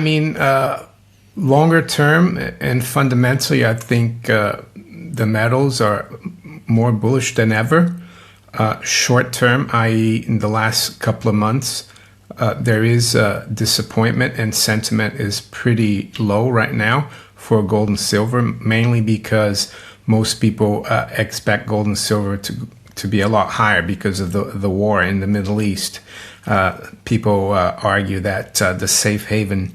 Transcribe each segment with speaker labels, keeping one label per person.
Speaker 1: I mean, longer term and fundamentally, I think the metals are more bullish than ever. Short term, i.e., in the last couple of months, there is disappointment and sentiment is pretty low right now for gold and silver, mainly because most people expect gold and silver to be a lot higher because of the war in the Middle East. People argue that the safe haven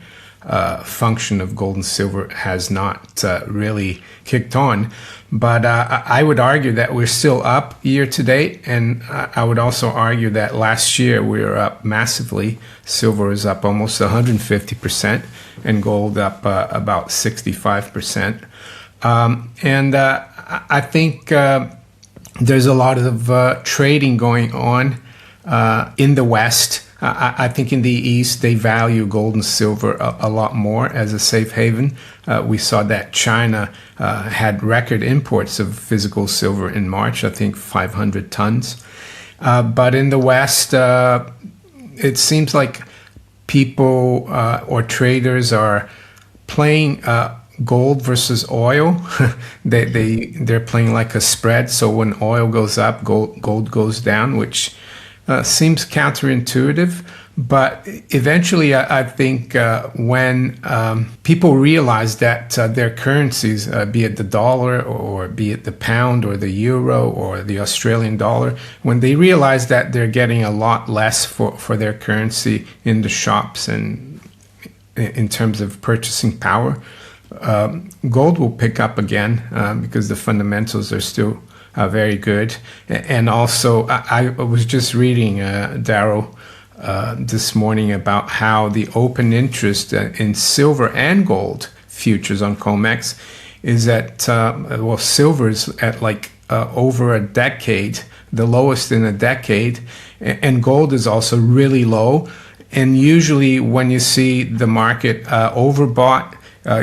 Speaker 1: function of gold and silver has not really kicked on. But I would argue that we're still up year to date. And I would also argue that last year we were up massively. Silver is up almost 150% and gold up about 65%. I think there's a lot of trading going on in the West. I think in the East, they value gold and silver a lot more as a safe haven. We saw that China had record imports of physical silver in March, I think 500 tons. But in the West, it seems like people or traders are playing gold versus oil. They're playing like a spread. So when oil goes up, gold goes down, which seems counterintuitive, but eventually I think when people realize that their currencies, be it the dollar or be it the pound or the euro or the Australian dollar, when they realize that they're getting a lot less for their currency in the shops and in terms of purchasing power, gold will pick up again because the fundamentals are still very good. And also, I was just reading, Daryl, this morning about how the open interest in silver and gold futures on COMEX is at, silver is at like over a decade, the lowest in a decade, and gold is also really low. And usually when you see the market overbought,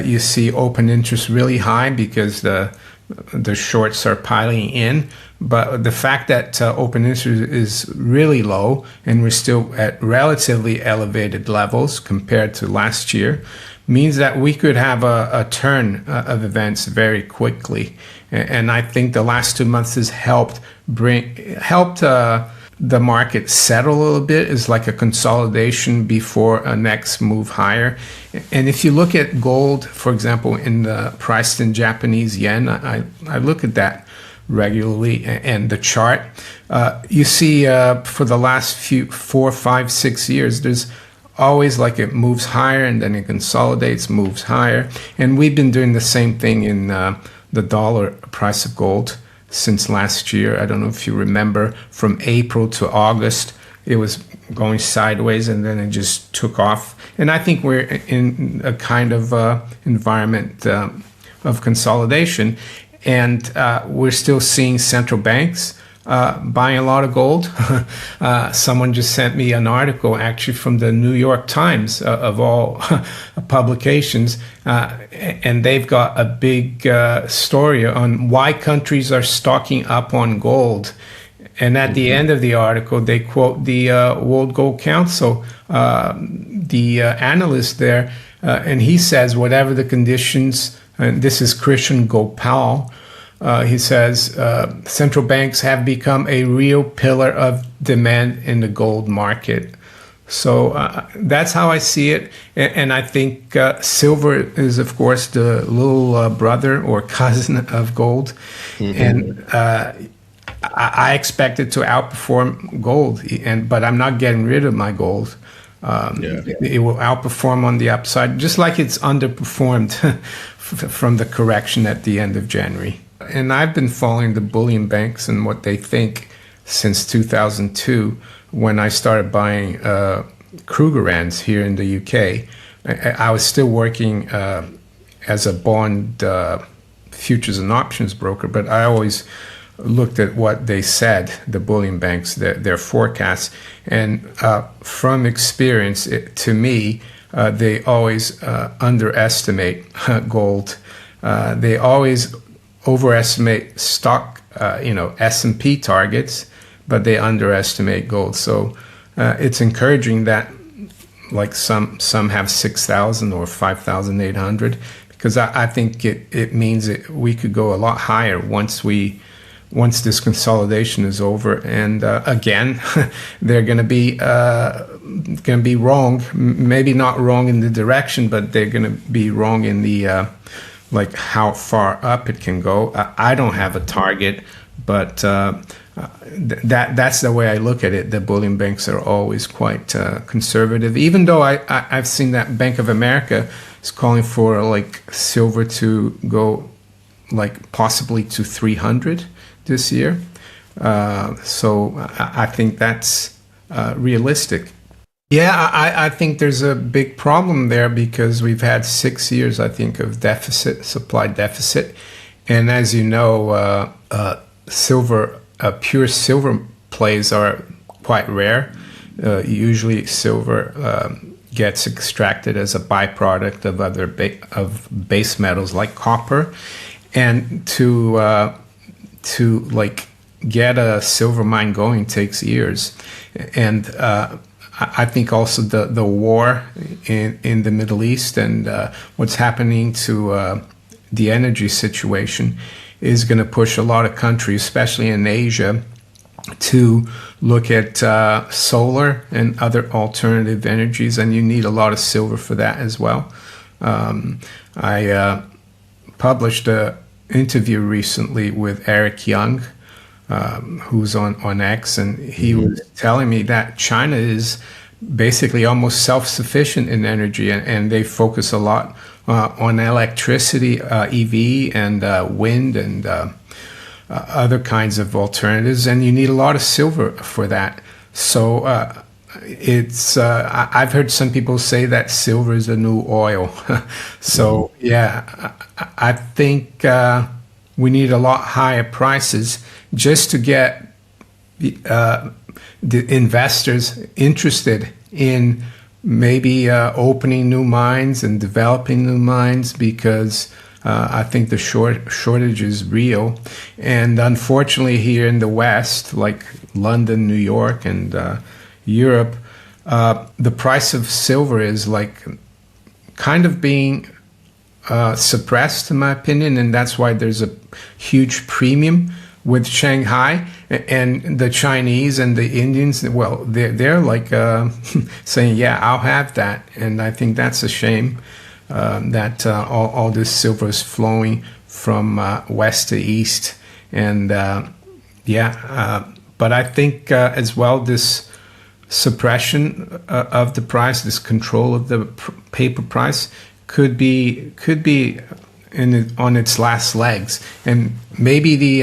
Speaker 1: you see open interest really high because the shorts are piling in. But the fact that open interest is really low and we're still at relatively elevated levels compared to last year means that we could have a turn of events very quickly. And I think the last 2 months has helped the market settle a little bit, is like a consolidation before a next move higher. And if you look at gold, for example, in the priced in Japanese yen, I look at that regularly and the chart. You see for the last 4, 5, 6 years, there's always like it moves higher and then it consolidates, moves higher. And we've been doing the same thing in the dollar price of gold since last year. I don't know if you remember, from April to August, it was going sideways and then it just took off. And I think we're in a kind of environment of consolidation. And we're still seeing central banks buying a lot of gold. Someone just sent me an article actually from the New York Times of all publications, and they've got a big story on why countries are stocking up on gold. And at the end of the article, they quote the World Gold Council, the analyst there, and he says, whatever the conditions, and this is Christian Gopal, he says, central banks have become a real pillar of demand in the gold market. So that's how I see it. And I think silver is, of course, the little brother or cousin of gold. Mm-hmm. And I expect it to outperform gold, but I'm not getting rid of my gold. It will outperform on the upside, just like it's underperformed from the correction at the end of January. And I've been following the bullion banks and what they think since 2002, when I started buying Krugerrands here in the UK. I was still working as a bond futures and options broker, but I always looked at what they said, the bullion banks, their forecasts. And from experience, to me, they always underestimate gold. They always overestimate stock, S&P targets, but they underestimate gold. So it's encouraging that like some have 6,000 or 5,800, because I think it means we could go a lot higher once this consolidation is over. And again, they're going to be wrong. Maybe not wrong in the direction, but they're going to be wrong in the like how far up it can go. I don't have a target, but that's the way I look at it. The bullion banks are always quite conservative, even though I've seen that Bank of America is calling for like silver to go like possibly to 300 this year. So I think that's realistic. Yeah, I think there's a big problem there because we've had 6 years, I think, of supply deficit. And as you know, pure silver plays are quite rare. Usually silver gets extracted as a byproduct of other base metals like copper. And to like get a silver mine going takes years. And I think also the war in the Middle East and what's happening to the energy situation is going to push a lot of countries, especially in Asia, to look at solar and other alternative energies, and you need a lot of silver for that as well. I published an interview recently with Eric Young, who's on X, and he was telling me that China is basically almost self-sufficient in energy, and they focus a lot on electricity, EV, and wind, and other kinds of alternatives, and you need a lot of silver for that. So I've heard some people say that silver is the new oil. So yeah, I think we need a lot higher prices just to get the investors interested in maybe opening new mines and developing new mines, because I think the shortage is real. And unfortunately here in the West, like London, New York, and Europe, the price of silver is like kind of being suppressed, in my opinion, and that's why there's a huge premium with Shanghai. And the Chinese and the Indians, well, they're like saying, yeah, I'll have that. And I think that's a shame that all this silver is flowing from west to east. And but I think as well, this suppression of the price, this control of the paper price could be on its last legs, and maybe the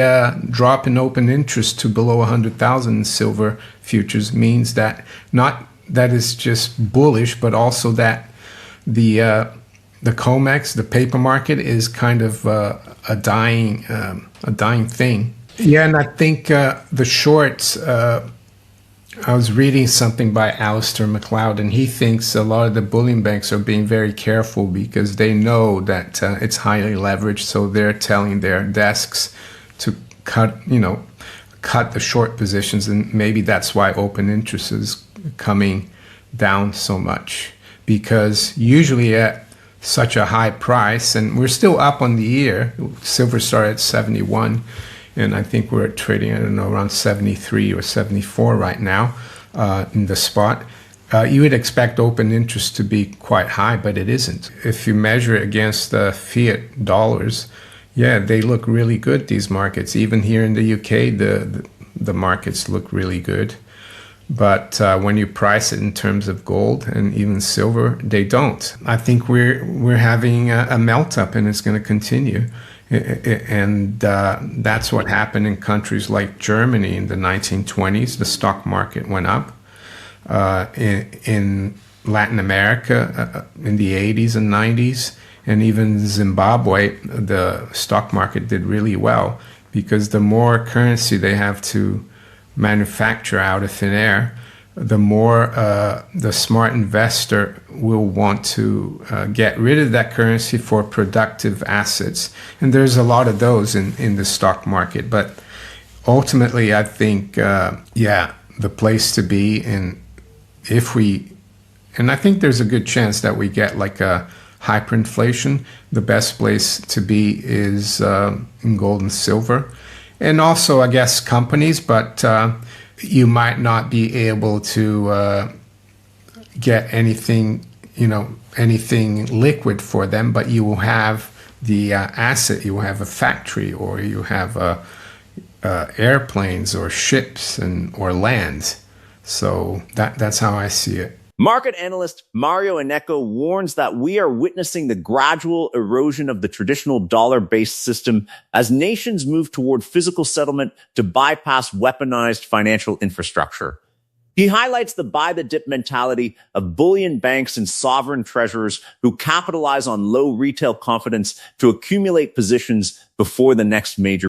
Speaker 1: drop in open interest to below 100,000 in silver futures means that not that is just bullish, but also that the COMEX, the paper market, is kind of a dying thing. Yeah, and I think the shorts. I was reading something by Alistair McLeod, and he thinks a lot of the bullion banks are being very careful because they know that it's highly leveraged, so they're telling their desks to cut the short positions, and maybe that's why open interest is coming down so much, because usually at such a high price, and we're still up on the year, silver started at 71, and I think we're trading, I don't know, around 73 or 74 right now in the spot. You would expect open interest to be quite high, but it isn't. If you measure it against the fiat dollars, yeah, they look really good, these markets. Even here in the UK, the markets look really good. But when you price it in terms of gold and even silver, they don't. I think we're having a melt up, and it's going to continue. And that's what happened in countries like Germany in the 1920s. The stock market went up. In Latin America in the 80s and 90s, and even Zimbabwe, the stock market did really well, because the more currency they have to manufacture out of thin air, the more the smart investor will want to get rid of that currency for productive assets. And there's a lot of those in the stock market. But ultimately, I think, the place to be, and if we And I think there's a good chance that we get like a hyperinflation. The best place to be is in gold and silver. And also, I guess, companies, but you might not be able to get anything, anything liquid for them, but you will have the asset, you will have a factory, or you have airplanes or ships or land. So that's how I see it.
Speaker 2: Market analyst Mario Innecco warns that we are witnessing the gradual erosion of the traditional dollar-based system as nations move toward physical settlement to bypass weaponized financial infrastructure. He highlights the buy-the-dip mentality of bullion banks and sovereign treasurers who capitalize on low retail confidence to accumulate positions before the next major